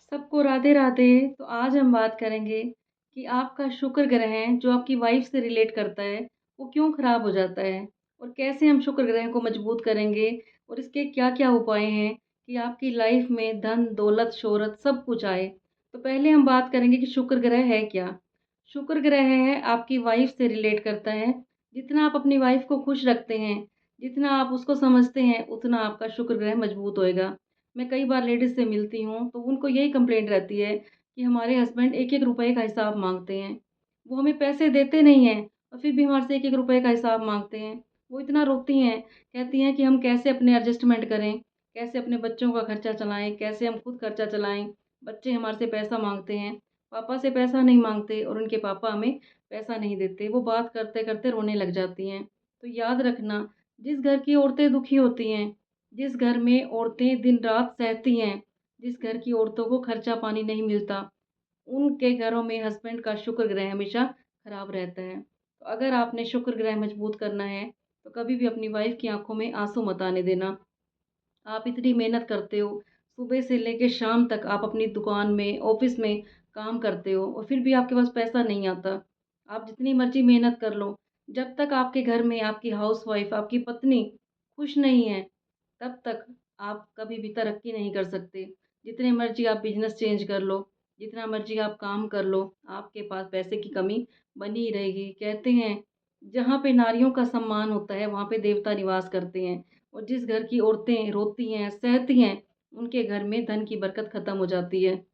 सबको राधे राधे। तो आज हम बात करेंगे कि आपका शुक्र ग्रह जो आपकी वाइफ से रिलेट करता है, वो क्यों खराब हो जाता है और कैसे हम शुक्र ग्रह को मजबूत करेंगे और इसके क्या-क्या उपाय हैं कि आपकी लाइफ में धन, दौलत, शोहरत सब कुछ आए। तो पहले हम बात करेंगे कि शुक्र ग्रह है क्या? शुक्र ग्रह है आपकी वाइफ से रिलेट करता है। जितना आप अपनी वाइफ को खुश रखते हैं, जितना आप उसको समझते हैं, उतना आपका शुक्र ग्रह मजबूत होएगा। मैं कई बार लेडीज़ से मिलती हूँ, तो उनको यही कंप्लेंट रहती है कि हमारे हस्बैंड 1-1 रुपए का हिसाब माँगते हैं। वो हमें पैसे देते नहीं हैं और फिर भी हमारे से 1-1 रुपए का हिसाब माँगते हैं। वो इतना रोती हैं, कहती हैं कि हम कैसे अपने एडजस्टमेंट करें, कैसे अपने बच्चों का खर्चा चलाएँ, कैसे हम खुद खर्चा चलाएँ। बच्चे हमारे से पैसा माँगते हैं, पापा से पैसा नहीं माँगते और उनके पापा हमें पैसा नहीं देते। वो बात करते-करते रोने लग जाती हैं। तो याद रखना, जिस घर की औरतें दुखी होती हैं, जिस घर में औरतें दिन-रात सहती हैं, जिस घर की औरतों को खर्चा-पानी नहीं मिलता, उनके घरों में हस्बैंड का शुक्र ग्रह हमेशा खराब रहता है। तो अगर आपने शुक्र ग्रह मजबूत करना है, तो कभी भी अपनी वाइफ़ की आँखों में आँसू मत आने देना। आप इतनी मेहनत करते हो, सुबह से लेके शाम तक आप अपनी दुकान में, ऑफ़िस में काम करते हो और फिर भी आपके पास पैसा नहीं आता। आप जितनी मर्ज़ी मेहनत कर लो, जब तक आपके घर में आपकी हाउसवाइफ़, आपकी पत्नी खुश नहीं है, तब तक आप कभी भी तरक्की नहीं कर सकते। जितने मर्ज़ी आप बिज़नेस चेंज कर लो, जितना मर्ज़ी आप काम कर लो, आपके पास पैसे की कमी बनी ही रहेगी। कहते हैं, जहाँ पे नारियों का सम्मान होता है, वहाँ पे देवता निवास करते हैं। और जिस घर की औरतें रोती हैं, सहती हैं, उनके घर में धन की बरकत ख़त्म हो जाती है।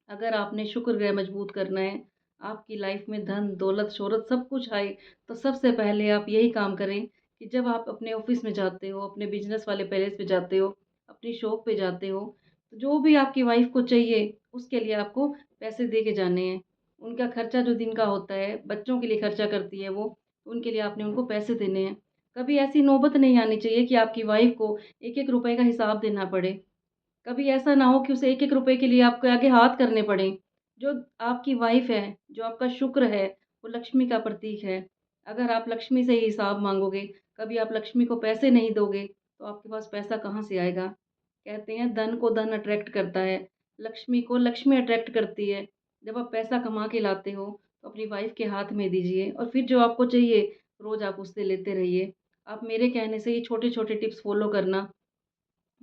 अगर आपने शुक्र ग्रह मजबूत करना है, आपकी लाइफ में धन, दौलत, शोहरत सब कुछ आए, तो सबसे पहले आप यही काम करें कि जब आप अपने ऑफ़िस में जाते हो, अपने बिज़नेस वाले पैलेस पे जाते हो, अपनी शॉप पे जाते हो, तो जो भी आपकी वाइफ़ को चाहिए, उसके लिए आपको पैसे दे के जाने हैं। उनका खर्चा जो दिन का होता है, बच्चों के लिए खर्चा करती है वो, उनके लिए आपने उनको पैसे देने हैं। कभी ऐसी नौबत नहीं आनी चाहिए कि आपकी वाइफ़ को 1-1 रुपए का हिसाब देना पड़े। कभी ऐसा ना हो कि उसे 1-1 रुपए के लिए आपको आगे हाथ करने पड़ें। जो आपकी वाइफ़ है, जो आपका शुक्र है, वो लक्ष्मी का प्रतीक है। अगर आप लक्ष्मी से ही हिसाब माँगोगे, कभी आप लक्ष्मी को पैसे नहीं दोगे, तो आपके पास पैसा कहाँ से आएगा? कहते हैं धन को धन अट्रैक्ट करता है, लक्ष्मी को लक्ष्मी अट्रैक्ट करती है। जब आप पैसा कमा के लाते हो, तो अपनी वाइफ़ के हाथ में दीजिए और फिर जो आपको चाहिए, रोज़ आप उससे लेते रहिए। आप मेरे कहने से ये छोटे-छोटे टिप्स फ़ॉलो करना।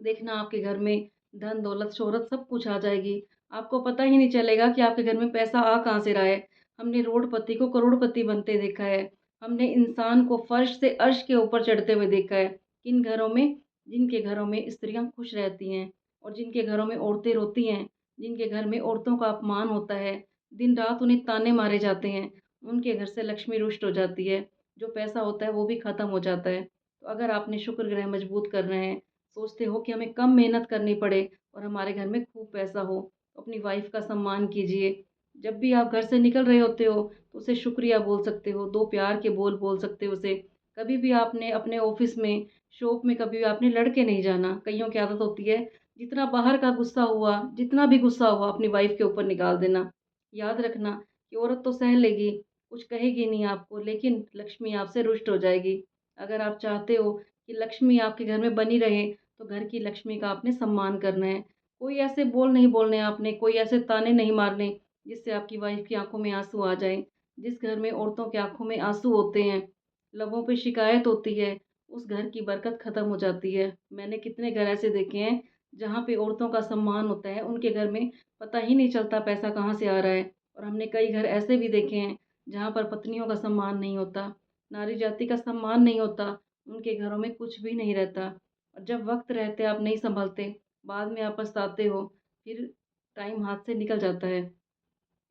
देखना आपके घर में धन, दौलत, शोहरत सब कुछ आ जाएगी। आपको पता ही नहीं चलेगा कि आपके घर में पैसा आ कहाँ से रहा है। हमने रोडपति को करोड़पति बनते देखा है। हमने इंसान को फर्श से अर्श के ऊपर चढ़ते हुए देखा है। किन घरों में? जिनके घरों में स्त्रियाँ खुश रहती हैं और जिनके घरों में औरतें रोती हैं, जिनके घर में औरतों का अपमान होता है, दिन-रात उन्हें ताने मारे जाते हैं, उनके घर से लक्ष्मी रुष्ट हो जाती है। जो पैसा होता है वो भी खत्म हो जाता है। तो अगर आपने शुक्र ग्रह मजबूत करना है, सोचते हो कि हमें कम मेहनत करनी पड़े और हमारे घर में खूब पैसा हो, तो अपनी वाइफ़ का सम्मान कीजिए। जब भी आप घर से निकल रहे होते हो, तो उसे शुक्रिया बोल सकते हो, 2 प्यार के बोल बोल सकते हो उसे। कभी भी आपने अपने ऑफ़िस में, शॉप में कभी भी आपने लड़ के नहीं जाना। कइयों की आदत होती है, जितना बाहर का गुस्सा हुआ, जितना भी गुस्सा हुआ अपनी वाइफ़ के ऊपर निकाल देना। याद रखना कि औरत तो सह लेगी, कुछ कहेगी नहीं आपको, लेकिन लक्ष्मी आपसे रुष्ट हो जाएगी। अगर आप चाहते हो कि लक्ष्मी आपके घर में बनी रहे, तो घर की लक्ष्मी का आपने सम्मान करना है। कोई ऐसे बोल नहीं बोलने आपने, कोई ऐसे ताने नहीं मारने जिससे आपकी वाइफ़ की आँखों में आँसू आ जाएँ। जिस घर में औरतों की आँखों में आँसू होते हैं, लबों पे शिकायत होती है, उस घर की बरकत ख़त्म हो जाती है। मैंने कितने घर ऐसे देखे हैं, जहाँ पे औरतों का सम्मान होता है, उनके घर में पता ही नहीं चलता पैसा कहाँ से आ रहा है। और हमने कई घर ऐसे भी देखे हैं, जहाँ पर पत्नियों का सम्मान नहीं होता, नारी जाति का सम्मान नहीं होता, उनके घरों में कुछ भी नहीं रहता। और जब वक़्त रहते आप नहीं सँभलते, बाद में आप पछताते हो, फिर टाइम हाथ से निकल जाता है।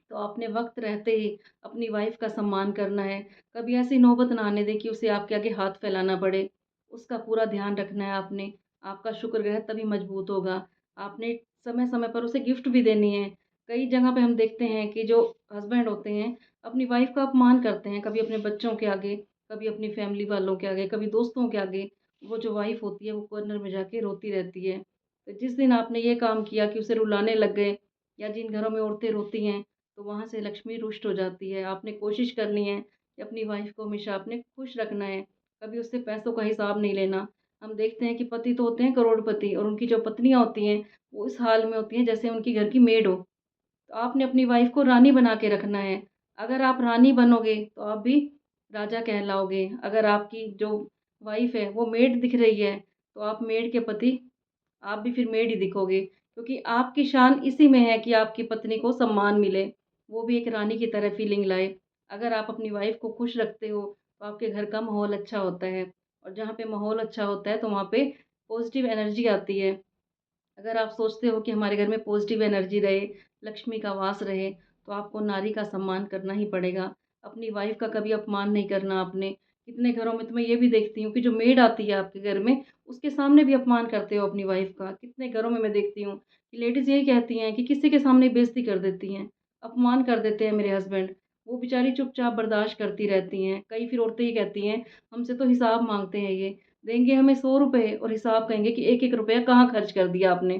तो आपने वक़्त रहते ही अपनी वाइफ़ का सम्मान करना है। कभी ऐसी नौबत ना आने दें कि उसे आपके आगे हाथ फैलाना पड़े। उसका पूरा ध्यान रखना है आपने। आपका शुक्र ग्रह तभी मज़बूत होगा। आपने समय-समय पर उसे गिफ्ट भी देनी है। कई जगह पे हम देखते हैं कि जो हस्बैंड होते हैं, अपनी वाइफ़ का अपमान करते हैं, कभी अपने बच्चों के आगे, कभी अपनी फैमिली वालों के आगे, कभी दोस्तों के आगे। वो जो वाइफ़ होती है, वो कॉर्नर में जाके रोती रहती है। तो जिस दिन आपने ये काम किया कि उसे रुलाने लग गए या जिन घरों में औरतें रोती हैं, तो वहाँ से लक्ष्मी रुष्ट हो जाती है। आपने कोशिश करनी है कि अपनी वाइफ़ को हमेशा आपने खुश रखना है, कभी उससे पैसों का हिसाब नहीं लेना। हम देखते हैं कि पति तो होते हैं करोड़पति और उनकी जो पत्नियाँ होती हैं, वो इस हाल में होती हैं जैसे उनकी घर की मेड हो। तो आपने अपनी वाइफ़ को रानी बना के रखना है। अगर आप रानी बनोगे, तो आप भी राजा कहलाओगे। अगर आपकी जो वाइफ़ है, वो मेड दिख रही है, तो आप मेड के पति आप भी फिर मेड ही दिखोगे। क्योंकि आपकी शान इसी में है कि आपकी पत्नी को सम्मान मिले, वो भी एक रानी की तरह फ़ीलिंग लाए। अगर आप अपनी वाइफ़ को खुश रखते हो, तो आपके घर का माहौल अच्छा होता है और जहाँ पे माहौल अच्छा होता है, तो वहाँ पे पॉज़िटिव एनर्जी आती है। अगर आप सोचते हो कि हमारे घर में पॉजिटिव एनर्जी रहे, लक्ष्मी का वास रहे, तो आपको नारी का सम्मान करना ही पड़ेगा। अपनी वाइफ़ का कभी अपमान नहीं करना आपने। कितने घरों में तो मैं ये भी देखती हूँ कि जो मेड आती है आपके घर में, उसके सामने भी अपमान करते हो अपनी वाइफ़ का। कितने घरों में मैं देखती हूँ कि लेडीज़ यही कहती हैं कि किसी के सामने बेइज़्ज़ती कर देती हैं, अपमान कर देते हैं मेरे हस्बैंड। वो बेचारी चुपचाप बर्दाश्त करती रहती हैं। कई फिर औरतें ये कहती हैं, हमसे तो हिसाब माँगते हैं ये। देंगे हमें ₹100 और हिसाब कहेंगे कि एक-एक रुपया कहाँ खर्च कर दिया आपने।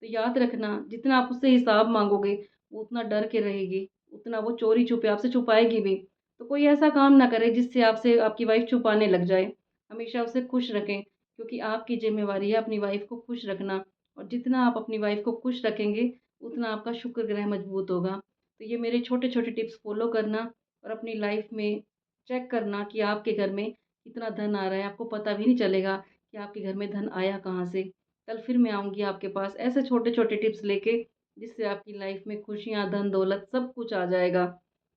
तो याद रखना जितना आप उससे हिसाब माँगोगे, वो उतना डर के रहेगी, उतना वो चोरी-छुपे आपसे छुपाएगी भी। तो कोई ऐसा काम ना करे जिससे आपसे आपकी वाइफ़ छुपाने लग जाए। हमेशा उसे खुश रखें क्योंकि आपकी ज़िम्मेवारी है अपनी वाइफ़ को खुश रखना और जितना आप अपनी वाइफ़ को खुश रखेंगे, उतना आपका शुक्र ग्रह मज़बूत होगा। तो ये मेरे छोटे-छोटे टिप्स फ़ॉलो करना और अपनी लाइफ़ में चेक करना कि आपके घर में कितना धन आ रहा है, आपको पता भी नहीं चलेगा कि आपके घर में धन आया कहाँ से। कल फिर मैं आऊँगी आपके पास ऐसे छोटे-छोटे टिप्स लेके, जिससे आपकी लाइफ़ में खुशियाँ, धन-दौलत सब कुछ आ जाएगा।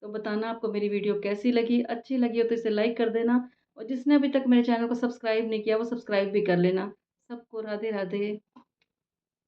तो बताना आपको मेरी वीडियो कैसी लगी? अच्छी लगी हो तो इसे लाइक कर देना और जिसने अभी तक मेरे चैनल को सब्सक्राइब नहीं किया, वो सब्सक्राइब भी कर लेना। सबको राधे-राधे।